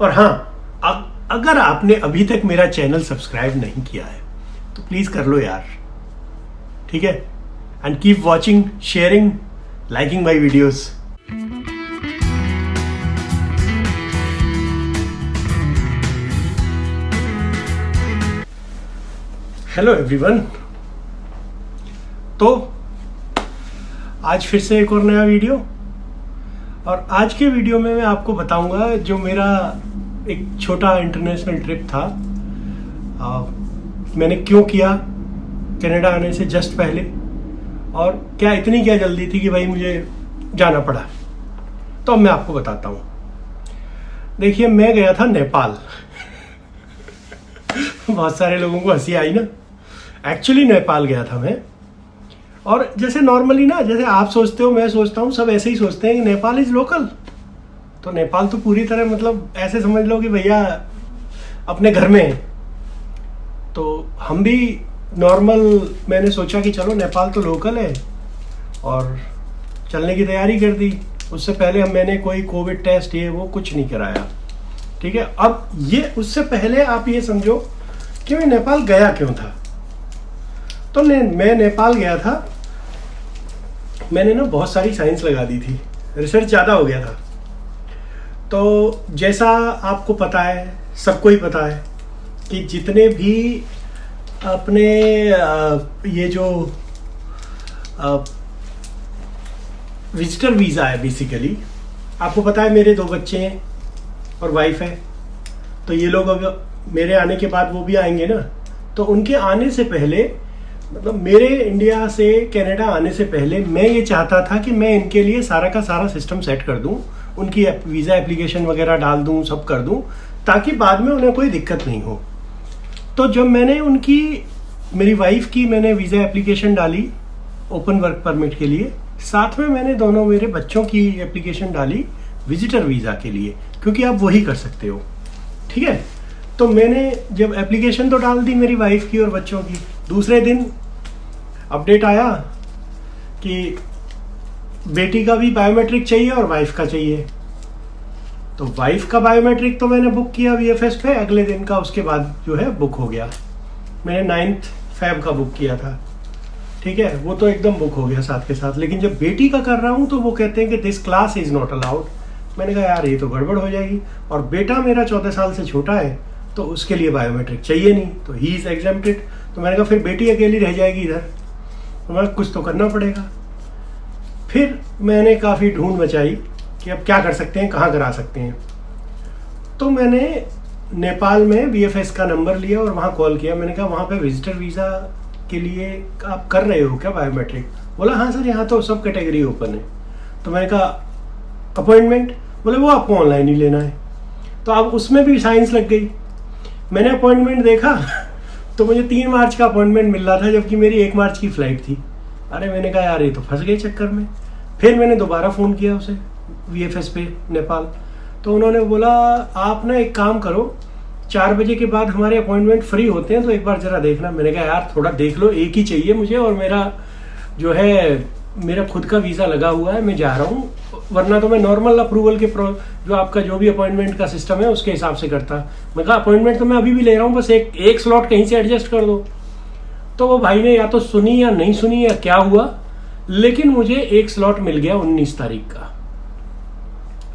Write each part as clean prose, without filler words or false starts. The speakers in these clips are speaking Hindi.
और हाँ, अगर आपने अभी तक मेरा चैनल सब्सक्राइब नहीं किया है तो प्लीज कर लो यार, ठीक है? And keep watching, sharing, liking my videos. Hello everyone. तो आज फिर से एक और नया वीडियो, और आज के वीडियो में मैं आपको बताऊंगा जो मेरा एक छोटा इंटरनेशनल ट्रिप था। मैंने क्यों किया कनाडा आने से जस्ट पहले, और क्या इतनी क्या जल्दी थी कि भाई मुझे जाना पड़ा। तो अब मैं आपको बताता हूँ। देखिए, मैं गया था नेपाल। बहुत सारे लोगों को हंसी आई ना। एक्चुअली नेपाल गया था मैं, और जैसे नॉर्मली ना, जैसे आप सोचते हो, मैं सोचता हूँ, सब ऐसे ही सोचते हैं कि नेपाल इज लोकल। तो नेपाल तो पूरी तरह, मतलब ऐसे समझ लो कि भैया अपने घर में है। तो हम भी नॉर्मल, मैंने सोचा कि चलो नेपाल तो लोकल है, और चलने की तैयारी कर दी। उससे पहले मैंने कोई कोविड टेस्ट ये वो कुछ नहीं कराया, ठीक है? अब ये उससे पहले आप ये समझो कि मैं नेपाल गया क्यों था। तो मैं नेपाल गया था, मैंने ना बहुत सारी साइंस लगा दी थी, रिसर्च ज़्यादा हो गया था। तो जैसा आपको पता है, सबको ही पता है कि जितने भी अपने ये जो विजिटर वीज़ा है, बेसिकली आपको पता है मेरे 2 बच्चे हैं और वाइफ है। तो ये लोग अब मेरे आने के बाद वो भी आएंगे ना। तो उनके आने से पहले, मतलब मेरे इंडिया से कनाडा आने से पहले, मैं ये चाहता था कि मैं इनके लिए सारा का सारा सिस्टम सेट कर दूं, उनकी वीज़ा एप्लीकेशन वगैरह डाल दूं, सब कर दूं, ताकि बाद में उन्हें कोई दिक्कत नहीं हो। तो जब मैंने मेरी वाइफ की मैंने वीज़ा एप्लीकेशन डाली ओपन वर्क परमिट के लिए, साथ में मैंने दोनों मेरे बच्चों की एप्लीकेशन डाली विजिटर वीज़ा के लिए, क्योंकि आप वही कर सकते हो, ठीक है? तो मैंने जब एप्लीकेशन तो डाल दी मेरी वाइफ की और बच्चों की, दूसरे दिन अपडेट आया कि बेटी का भी बायोमेट्रिक चाहिए और वाइफ का चाहिए। तो वाइफ का बायोमेट्रिक तो मैंने बुक किया VFS पे, अगले दिन का उसके बाद जो है बुक हो गया। मैंने 9 फ़रवरी का बुक किया था, ठीक है? वो तो एकदम बुक हो गया साथ के साथ। लेकिन जब बेटी का कर रहा हूँ तो वो कहते हैं कि this class is not allowed. मैंने कहा यार ये तो गड़बड़ हो जाएगी, और बेटा मेरा 14 साल से छोटा है तो उसके लिए बायोमेट्रिक चाहिए नहीं, तो ही इज़ एग्जेम्प्टेड। तो मैंने कहा फिर बेटी अकेली रह जाएगी इधर, तो मैं कुछ तो करना पड़ेगा। फिर मैंने काफ़ी ढूंढ मचाई कि अब क्या कर सकते हैं, कहाँ करा सकते हैं। तो मैंने नेपाल में VFS का नंबर लिया और वहाँ कॉल किया। मैंने कहा वहाँ पे विजिटर वीज़ा के लिए आप कर रहे हो क्या बायोमेट्रिक? बोला हाँ सर, यहाँ तो सब कैटेगरी ओपन है। तो मैंने कहा अपॉइंटमेंट? बोले वो आपको ऑनलाइन ही लेना है। तो अब उसमें भी साइंस लग गई। मैंने अपॉइंटमेंट देखा तो मुझे 3 मार्च का अपॉइंटमेंट मिल रहा था, जबकि मेरी 1 मार्च की फ़्लाइट थी। अरे मैंने कहा यार ये तो फंस गए चक्कर में। फिर मैंने दोबारा फ़ोन किया उसे VFS पे नेपाल। तो उन्होंने बोला आप ना एक काम करो, 4 बजे के बाद हमारे अपॉइंटमेंट फ्री होते हैं, तो एक बार ज़रा देखना। मैंने कहा यार थोड़ा देख लो, एक ही चाहिए मुझे, और मेरा जो है मेरा खुद का वीज़ा लगा हुआ है, मैं जा रहा हूँ, वरना तो मैं नॉर्मल अप्रूवल के जो आपका जो भी अपॉइंटमेंट का सिस्टम है उसके हिसाब से करता। मैं कहा अपॉइंटमेंट तो मैं अभी भी ले रहा हूँ, बस एक स्लॉट कहीं से एडजस्ट कर दो। तो वो भाई ने या तो सुनी या नहीं सुनी या क्या हुआ, लेकिन मुझे एक स्लॉट मिल गया 19 तारीख का,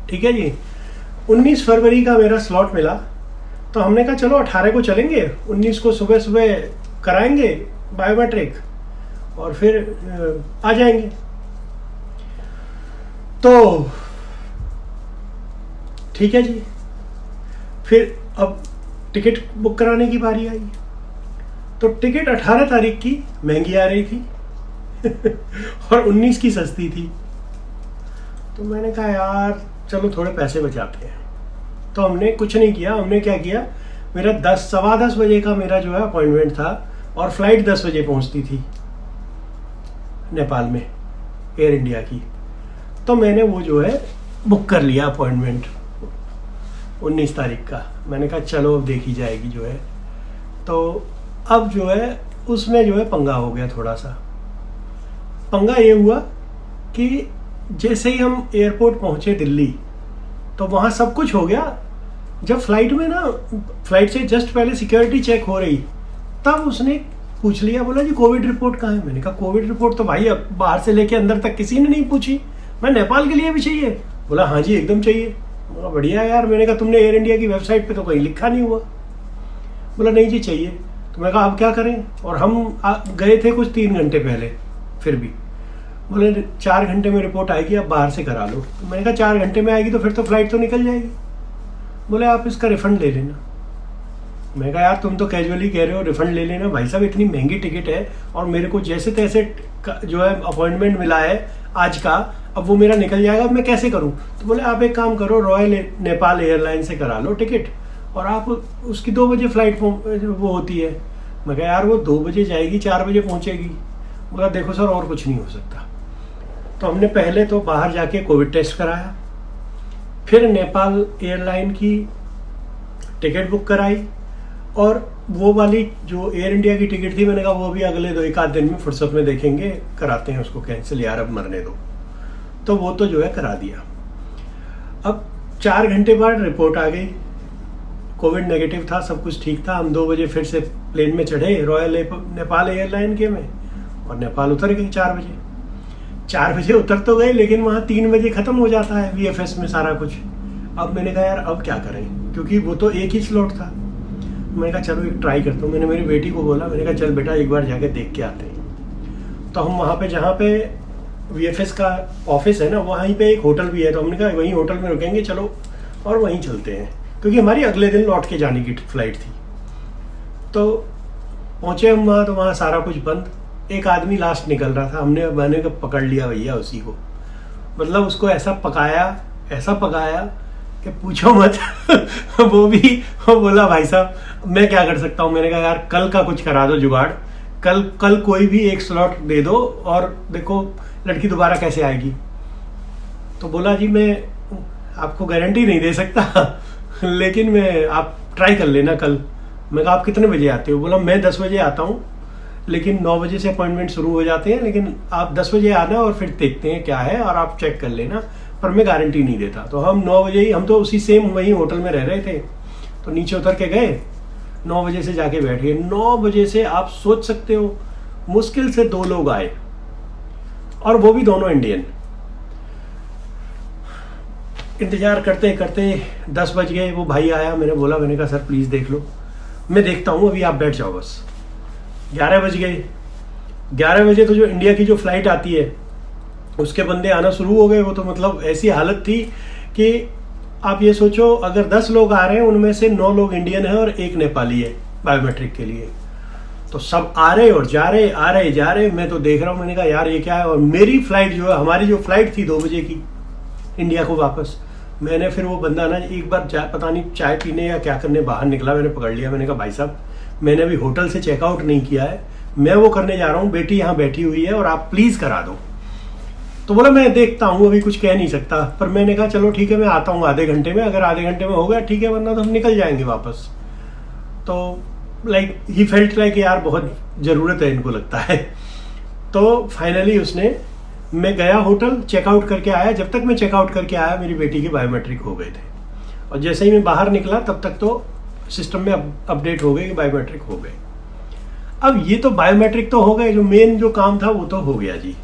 ठीक है जी। 19 फरवरी का मेरा स्लॉट मिला। तो हमने कहा चलो 18 को चलेंगे, 19 को सुबह सुबह कराएंगे बायोमेट्रिक और फिर आ जाएंगे। तो ठीक है जी। फिर अब टिकट बुक कराने की बारी आई। तो टिकट 18 तारीख की महंगी आ रही थी और 19 की सस्ती थी। तो मैंने कहा यार चलो थोड़े पैसे बचाते हैं। तो हमने कुछ नहीं किया। हमने क्या किया, मेरा 10, सवा 10 बजे का मेरा जो है अपॉइंटमेंट था, और फ्लाइट 10 बजे पहुंचती थी नेपाल में, एयर इंडिया की। तो मैंने वो जो है बुक कर लिया अपॉइंटमेंट 19 तारीख का। मैंने कहा चलो अब देखी जाएगी जो है। तो अब जो है उसमें जो है पंगा हो गया। थोड़ा सा पंगा ये हुआ कि जैसे ही हम एयरपोर्ट पहुंचे दिल्ली, तो वहाँ सब कुछ हो गया, जब फ्लाइट में ना, फ्लाइट से जस्ट पहले सिक्योरिटी चेक हो रही, तब उसने पूछ लिया, बोला जी कोविड रिपोर्ट कहाँ है? मैंने कहा कोविड रिपोर्ट तो भाई अब बाहर से लेके अंदर तक किसी ने नहीं पूछी, मैं नेपाल के लिए भी चाहिए? बोला हाँ जी एकदम चाहिए। बोला बढ़िया यार। मैंने कहा तुमने एयर इंडिया की वेबसाइट पे तो कहीं लिखा नहीं हुआ। बोला नहीं जी चाहिए। तो मैं कहा अब क्या करें? और हम गए थे कुछ 3 घंटे पहले, फिर भी बोले 4 घंटे में रिपोर्ट आएगी, आप बाहर से करा लो। तो मैंने कहा 4 घंटे में आएगी तो फिर तो फ्लाइट तो निकल जाएगी। बोले आप इसका रिफंड ले लेना। मैं कहा यार तुम तो कैजुअली कह रहे हो रिफंड ले लेना, भाई साहब इतनी महंगी टिकट है और मेरे को जैसे तैसे जो है अपॉइंटमेंट मिला है आज का, अब वो मेरा निकल जाएगा, अब मैं कैसे करूं? तो बोले आप एक काम करो, रॉयल नेपाल एयरलाइन से करा लो टिकट और आप उसकी 2 बजे फ्लाइट वो होती है। मैं कहा यार वो 2 बजे जाएगी 4 बजे पहुंचेगी। बोला देखो सर और कुछ नहीं हो सकता। तो हमने पहले तो बाहर जाके कोविड टेस्ट कराया, फिर नेपाल एयरलाइन की टिकट बुक कराई, और वो वाली जो एयर इंडिया की टिकट थी मैंने कहा वो भी अगले 1 आध दिन में फुर्सत में देखेंगे, कराते हैं उसको कैंसिल, यार अब मरने दो। तो वो तो जो है करा दिया। अब 4 घंटे बाद रिपोर्ट आ गई, कोविड नेगेटिव था, सब कुछ ठीक था। हम 2 बजे फिर से प्लेन में चढ़े रॉयल नेपाल एयरलाइन के में, और नेपाल उतर गए 4 बजे। 4 बजे उतर तो गए, लेकिन वहाँ 3 बजे खत्म हो जाता है VFS में सारा कुछ। अब मैंने कहा यार अब क्या करें, क्योंकि वो तो एक ही स्लॉट था। मैंने कहा चलो एक ट्राई करता हूँ। मैंने मेरी बेटी को बोला, मैंने कहा चल बेटा एक बार जाके देख के आते हैं। तो हम वहाँ पे जहाँ पे VFS का ऑफिस है ना, वहीं पे एक होटल भी है, तो हमने कहा वहीं होटल में रुकेंगे चलो और वहीं चलते हैं, क्योंकि हमारी अगले दिन लौट के जाने की फ्लाइट थी। तो पहुँचे हम वहाँ, तो वहाँ सारा कुछ बंद। एक आदमी लास्ट निकल रहा था, मैंने पकड़ लिया भैया उसी को, मतलब उसको ऐसा पकाया कि पूछो मत। वो बोला भाई साहब मैं क्या कर सकता हूँ? मैंने कहा यार कल का कुछ करा दो जुगाड़, कल कोई भी एक स्लॉट दे दो और देखो लड़की दोबारा कैसे आएगी। तो बोला जी मैं आपको गारंटी नहीं दे सकता, लेकिन आप ट्राई कर लेना कल। मैं कहा आप कितने बजे आते हो? बोला मैं 10 बजे आता हूँ, लेकिन 9 बजे से अपॉइंटमेंट शुरू हो जाते हैं, लेकिन आप 10 बजे आना और फिर देखते हैं क्या है और आप चेक कर लेना, पर मैं गारंटी नहीं देता। तो हम 9 बजे ही, हम तो उसी सेम वही होटल में रह रहे थे, तो नीचे उतर के गए, 9 बजे से जाके बैठ गए। 9 बजे से आप सोच सकते हो मुश्किल से 2 लोग आए, और वो भी दोनों इंडियन। इंतजार करते करते 10 बज गए, वो भाई आया, मैंने कहा सर प्लीज देख लो, मैं देखता हूँ अभी आप बैठ जाओ बस। 11 बज गए। 11 बजे तो जो इंडिया की जो फ्लाइट आती है उसके बंदे आना शुरू हो गए। वो तो मतलब ऐसी हालत थी कि आप ये सोचो अगर 10 लोग आ रहे हैं उनमें से 9 लोग इंडियन है और 1 नेपाली है बायोमेट्रिक के लिए। तो सब आ रहे और जा रहे, आ रहे जा रहे, मैं तो देख रहा हूँ। मैंने कहा यार ये क्या है। और मेरी फ्लाइट जो है, हमारी जो फ्लाइट थी 2 बजे की इंडिया को वापस, मैंने फिर वो बंदा ना एक बार पता नहीं चाय पीने या क्या करने बाहर निकला, मैंने पकड़ लिया। मैंने कहा भाई साहब मैंने अभी होटल से चेकआउट नहीं किया है, मैं वो करने जा रहा हूँ, बेटी यहाँ बैठी हुई है और आप प्लीज करा दो। तो बोला मैं देखता हूँ, अभी कुछ कह नहीं सकता। पर मैंने कहा चलो ठीक है मैं आता हूँ आधे घंटे में, अगर आधे घंटे में हो गया ठीक है, वरना तो हम निकल जाएंगे वापस। तो लाइक ही फेल्ट लाइक यार बहुत ज़रूरत है इनको, लगता है। तो फाइनली मैं गया होटल, चेकआउट करके आया। जब तक मैं चेकआउट करके आया मेरी बेटी के बायोमेट्रिक हो गए थे, और जैसे ही मैं बाहर निकला तब तक तो सिस्टम में अपडेट हो गए कि बायोमेट्रिक हो गए। अब ये तो बायोमेट्रिक तो हो गए, जो मेन जो काम था वो तो हो गया जी।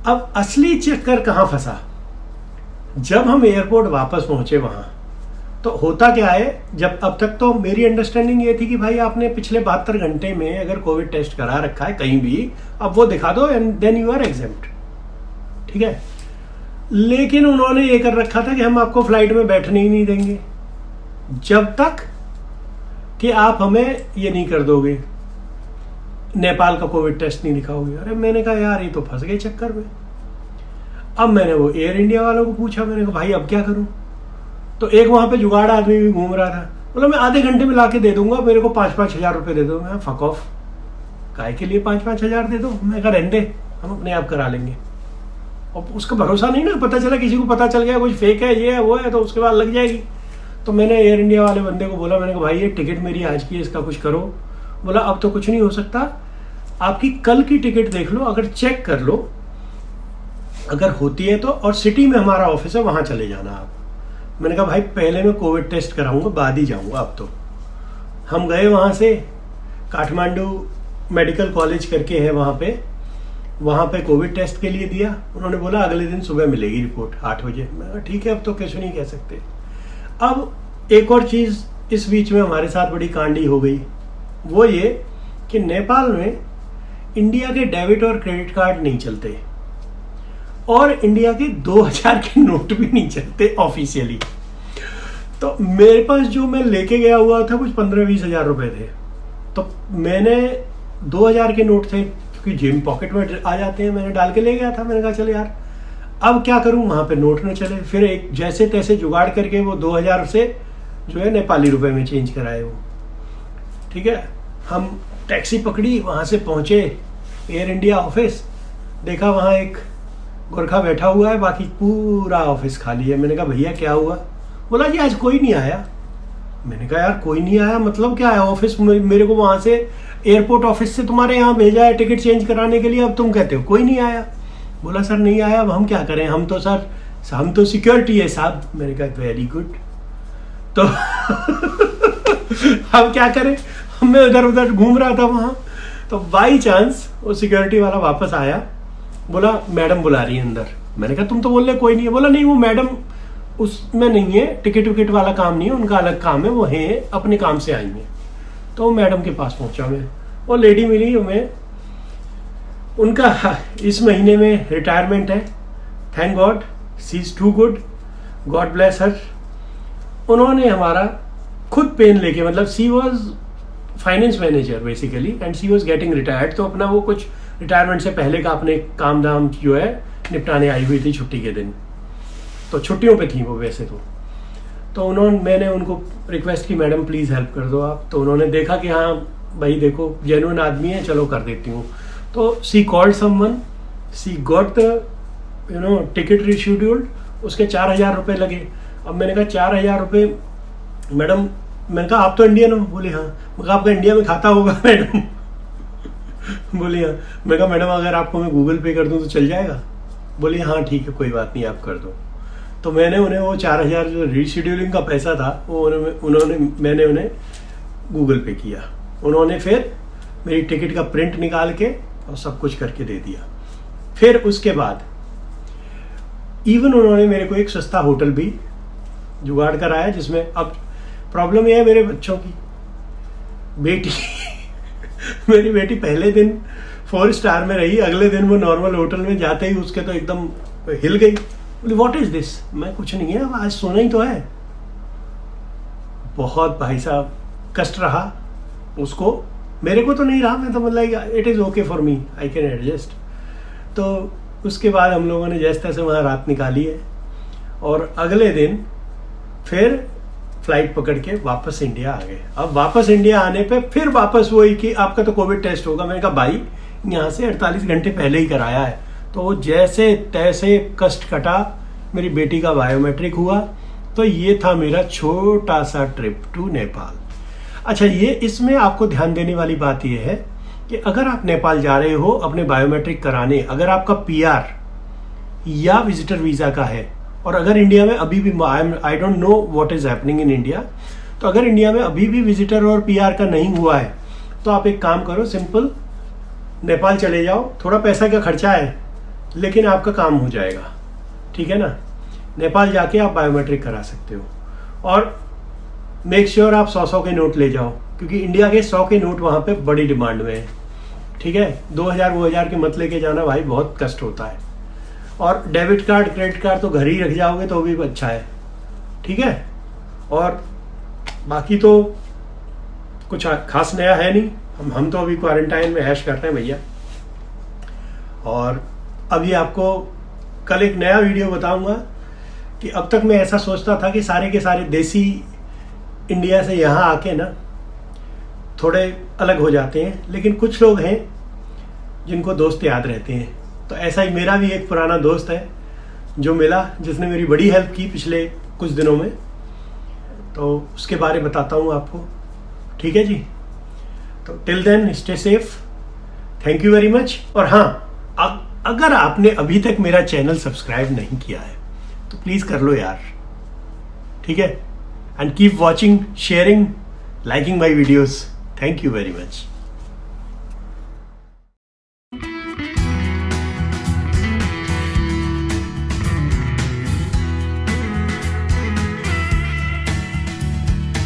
अब असली चक्कर कहाँ फंसा, जब हम एयरपोर्ट वापस पहुंचे वहां, तो होता क्या है, जब अब तक तो मेरी अंडरस्टैंडिंग ये थी कि भाई आपने पिछले 72 घंटे में अगर कोविड टेस्ट करा रखा है कहीं भी, अब वो दिखा दो and then you are exempt, ठीक है। लेकिन उन्होंने ये कर रखा था कि हम आपको फ्लाइट में बैठने ही नहीं देंगे जब तक कि आप हमें ये नहीं कर दोगे, नेपाल का कोविड टेस्ट नहीं दिखाओगे। अरे मैंने कहा यार ये तो फंस गए चक्कर में। अब मैंने वो एयर इंडिया वालों को पूछा, मैंने कहा भाई अब क्या करूं। तो एक वहां पे जुगाड़ आदमी भी घूम रहा था, बोला मैं आधे घंटे में लाके दे दूंगा, मेरे को 5-5 हजार रुपए दे दो। मैं फक ऑफ, काय के लिए 5-5 हजार दे दो। मैं कहा रहने दे, हम अपने आप करा लेंगे। और उसका भरोसा नहीं ना, पता चला किसी को पता चल गया कुछ फेक है, ये है वो है, तो उसके बाद लग जाएगी। तो मैंने एयर इंडिया वाले बंदे को बोला, मैंने कहा भाई ये टिकट मेरी आज की है, इसका कुछ करो। बोला अब तो कुछ नहीं हो सकता, आपकी कल की टिकट देख लो, अगर चेक कर लो, अगर होती है तो, और सिटी में हमारा ऑफिस है वहां चले जाना आप। मैंने कहा भाई पहले मैं कोविड टेस्ट कराऊंगा, बाद ही जाऊंगा। अब तो हम गए वहाँ से, काठमांडू मेडिकल कॉलेज करके है वहाँ पे कोविड टेस्ट के लिए दिया। उन्होंने बोला अगले दिन सुबह मिलेगी रिपोर्ट 8 बजे। मैं कहा ठीक है, अब तो कुछ नहीं कह सकते। अब एक और चीज़ इस बीच में हमारे साथ बड़ी कांडी हो गई, वो ये कि नेपाल में इंडिया के डेबिट और क्रेडिट कार्ड नहीं चलते और इंडिया के 2000 के नोट भी नहीं चलते ऑफिशियली। तो मेरे पास जो मैं लेके गया हुआ था कुछ 15-20 हजार रुपए थे। तो मैंने 2000 के नोट थे, क्योंकि जेब पॉकेट में आ जाते हैं, मैंने डाल के ले गया था। मैंने कहा चल यार अब क्या करूं, वहां पे नोट न चले। फिर एक जैसे तैसे जुगाड़ करके वो 2000 से जो है नेपाली रुपए में चेंज कराए वो। ठीक है, हम टैक्सी पकड़ी, वहां से पहुंचे एयर इंडिया ऑफिस, देखा वहां एक गोरखा बैठा हुआ है, बाकी पूरा ऑफिस खाली है। मैंने कहा भैया क्या हुआ? बोला जी आज कोई नहीं आया। मैंने कहा यार कोई नहीं आया मतलब क्या है? ऑफिस मेरे को वहां से एयरपोर्ट ऑफिस से तुम्हारे यहाँ भेजा है टिकट चेंज कराने के लिए, अब तुम कहते हो कोई नहीं आया। बोला सर नहीं आया, अब हम क्या करें, हम तो सिक्योरिटी है साहब। मैंने कहा वेरी गुड। तो हम क्या करें, मैं इधर उधर घूम रहा था वहां, तो बाई चांस वो सिक्योरिटी वाला वापस आया, बोला मैडम बुला रही है अंदर। मैंने कहा तुम तो बोल रहे कोई नहीं है। बोला नहीं वो मैडम उसमें नहीं है, टिकट विकेट वाला काम नहीं है, उनका अलग काम है, वो है अपने काम से आई है। तो मैडम के पास पहुंचा मैं, वो लेडी मिली हमें, उनका इस महीने में रिटायरमेंट है, thank God, she is too good, God bless her. उन्होंने हमारा खुद पेन लेके, मतलब she was finance manager basically and she was getting retired, तो अपना वो कुछ रिटायरमेंट से पहले का अपने काम धाम जो है निपटाने आई हुई थी छुट्टी के दिन। तो छुट्टियों पे थी वो वैसे तो मैंने उनको रिक्वेस्ट की मैडम प्लीज़ हेल्प कर दो आप। तो उन्होंने देखा कि हाँ भाई देखो जेन्युइन आदमी है, चलो कर देती हूँ। तो she called someone, she got the ticket rescheduled, उसके 4000 रुपये लगे। अब मैंने कहा 4000 रुपये मैडम, मैंने कहा आप तो इंडियन हो? बोले हाँ। मैं कहा आपका इंडिया में खाता होगा मैडम? बोली हाँ। मैं कहा मैडम अगर आपको मैं गूगल पे कर दूं तो चल जाएगा? बोली हाँ ठीक है कोई बात नहीं आप कर दो। तो मैंने उन्हें वो 4000 जो रीशेड्यूलिंग का पैसा था वो मैंने उन्हें गूगल पे किया। उन्होंने फिर मेरी टिकट का प्रिंट निकाल के और सब कुछ करके दे दिया। फिर उसके बाद इवन उन्होंने मेरे को एक सस्ता होटल भी जुगाड़ कराया, जिसमें अब प्रॉब्लम यह है मेरे बच्चों की बेटी मेरी बेटी पहले दिन 4 स्टार में रही, अगले दिन वो नॉर्मल होटल में जाते ही उसके तो एकदम हिल गई। बोली व्हाट इज दिस? मैं कुछ नहीं है, आज सोना ही तो है। बहुत भाई साहब कष्ट रहा उसको, मेरे को तो नहीं रहा, मैं तो मतलब it is okay for me, I can adjust. तो उसके बाद हम लोगों ने जैसे तैसे वहाँ रात निकाली है और अगले दिन फिर फ्लाइट पकड़ के वापस इंडिया आ गए। अब वापस इंडिया आने पे फिर वापस वही कि आपका तो कोविड टेस्ट होगा। मैंने कहा भाई यहाँ से 48 घंटे पहले ही कराया है। तो जैसे तैसे कष्ट कटा, मेरी बेटी का बायोमेट्रिक हुआ। तो ये था मेरा छोटा सा ट्रिप टू नेपाल। अच्छा, ये इसमें आपको ध्यान देने वाली बात यह है कि अगर आप नेपाल जा रहे हो अपने बायोमेट्रिक कराने, अगर आपका पीआर या विजिटर वीज़ा का है, और अगर इंडिया में अभी भी I don't know what is happening in India, तो अगर इंडिया में अभी भी विजिटर और पीआर का नहीं हुआ है तो आप एक काम करो, सिंपल नेपाल चले जाओ। थोड़ा पैसा का खर्चा है लेकिन आपका काम हो जाएगा, ठीक है ना। नेपाल जाके आप बायोमेट्रिक करा सकते हो और मेक श्योर आप 100 के नोट ले जाओ, क्योंकि इंडिया के 100 के नोट वहाँ पे बड़ी डिमांड में है, ठीक है। 2000 के मत लेके जाना भाई, बहुत कष्ट होता है। और डेबिट कार्ड क्रेडिट कार्ड तो घर ही रख जाओगे तो भी अच्छा है, ठीक है। और बाकी तो कुछ खास नया है नहीं, हम तो अभी क्वारंटाइन में ऐश करते हैं भैया। और अभी आपको कल एक नया वीडियो बताऊंगा कि अब तक मैं ऐसा सोचता था कि सारे के सारे देसी इंडिया से यहाँ आके ना थोड़े अलग हो जाते हैं, लेकिन कुछ लोग हैं जिनको दोस्त याद रहते हैं। तो ऐसा ही मेरा भी एक पुराना दोस्त है जो मिला, जिसने मेरी बड़ी हेल्प की पिछले कुछ दिनों में, तो उसके बारे में बताता हूँ आपको, ठीक है जी। तो till then stay safe, thank you very much. और हाँ, अगर आपने अभी तक मेरा चैनल सब्सक्राइब नहीं किया है तो प्लीज़ कर लो यार। ठीक है, and keep watching, sharing, liking my videos. Thank you very much.